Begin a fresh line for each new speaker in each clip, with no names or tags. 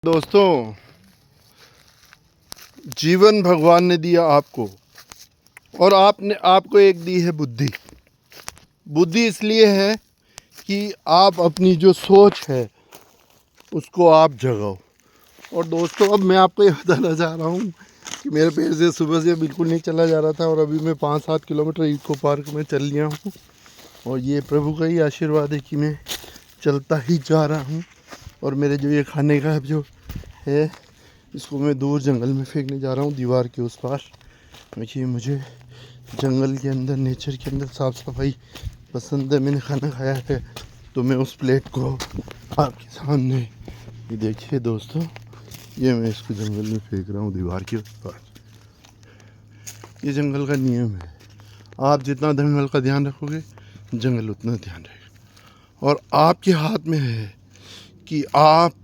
दोस्तों, जीवन भगवान ने दिया आपको और आपने आपको एक दी है बुद्धि। बुद्धि इसलिए है कि आप अपनी जो सोच है उसको आप जगाओ। और दोस्तों, अब मैं आपको ये बताना चाह रहा हूँ कि मेरे पैर से सुबह से बिल्कुल नहीं चला जा रहा था और अभी मैं 5-7 किलोमीटर इको पार्क में चल लिया हूँ। और ये प्रभु का ही आशीर्वाद है कि मैं चलता ही जा रहा हूँ। और मेरे जो ये खाने का जो है इसको मैं दूर जंगल में फेंकने जा रहा हूँ, दीवार के उस पार। देखिए, मुझे जंगल के अंदर, नेचर के अंदर साफ़ सफाई पसंद है। मैंने खाना खाया है तो मैं उस प्लेट को आपके सामने, ये देखिए दोस्तों, ये मैं इसको जंगल में फेंक रहा हूँ, दीवार के उस पार। ये जंगल का नियम है। आप जितना जंगल का ध्यान रखोगे, जंगल उतना ध्यान रखेगा। और आपके हाथ में है कि आप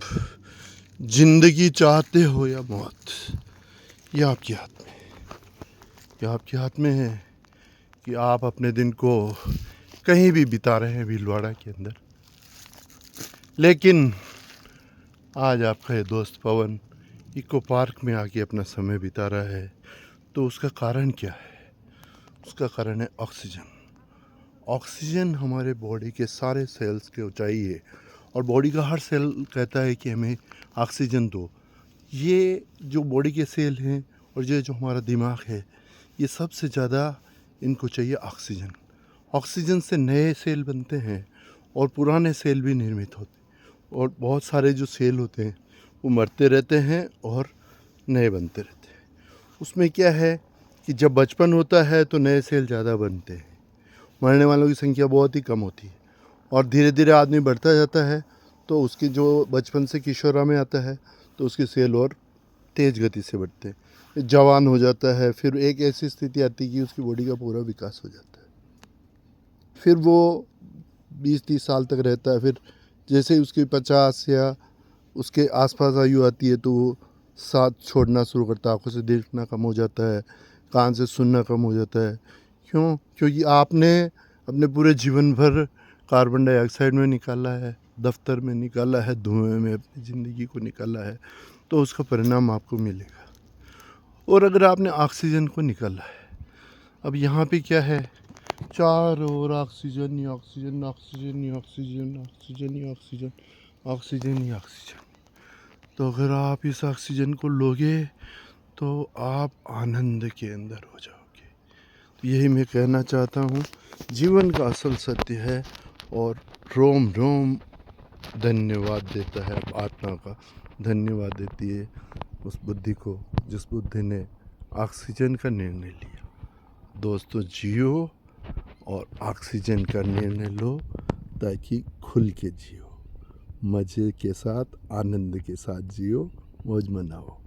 जिंदगी चाहते हो या मौत। ये आपके हाथ में है। ये आपके हाथ में है कि आप अपने दिन को कहीं भी बिता रहे हैं, भीलवाड़ा के अंदर। लेकिन आज आपका ये दोस्त पवन इको पार्क में आके अपना समय बिता रहा है, तो उसका कारण क्या है? उसका कारण है ऑक्सीजन। ऑक्सीजन हमारे बॉडी के सारे सेल्स को चाहिए और बॉडी का हर सेल कहता है कि हमें ऑक्सीजन दो। ये जो बॉडी के सेल हैं और ये जो हमारा दिमाग है, ये सबसे ज़्यादा इनको चाहिए ऑक्सीजन। ऑक्सीजन से नए सेल बनते हैं और पुराने सेल भी निर्मित होते हैं। और बहुत सारे जो सेल होते हैं वो मरते रहते हैं और नए बनते रहते हैं। उसमें क्या है कि जब बचपन होता है तो नए सेल ज़्यादा बनते हैं, मरने वालों की संख्या बहुत ही कम होती है। और धीरे धीरे आदमी बढ़ता जाता है तो उसकी जो बचपन से किशोरा में आता है तो उसके सेल और तेज़ गति से बढ़ते हैं। जवान हो जाता है, फिर एक ऐसी स्थिति आती है कि उसकी बॉडी का पूरा विकास हो जाता है। फिर वो 20-30 साल तक रहता है। फिर जैसे ही उसकी 50 या उसके आसपास आयु आती है तो वो साथ छोड़ना शुरू करता है। आँखों से देखना कम हो जाता है, कान से सुनना कम हो जाता है। क्यों? क्योंकि आपने अपने पूरे जीवन भर कार्बन डाइऑक्साइड में निकाला है, दफ्तर में निकाला है, धुएं में अपनी ज़िंदगी को निकाला है, तो उसका परिणाम आपको मिलेगा। और अगर आपने ऑक्सीजन को निकाला है, अब यहाँ पे क्या है, चारों ओर ऑक्सीजन ही ऑक्सीजन, ऑक्सीजन ही ऑक्सीजन, ऑक्सीजन ही ऑक्सीजन, ऑक्सीजन ही ऑक्सीजन। तो अगर आप इस ऑक्सीजन को लोगे तो आप आनंद के अंदर हो जाओगे। तो यही मैं कहना चाहता हूँ, जीवन का असल सत्य है। और रोम रोम धन्यवाद देता है आत्मा का, धन्यवाद देती है उस बुद्धि को जिस बुद्धि ने ऑक्सीजन का निर्णय लिया। दोस्तों, जियो और ऑक्सीजन का निर्णय लो ताकि खुल के जियो, मज़े के साथ, आनंद के साथ जियो, मौज मनाओ।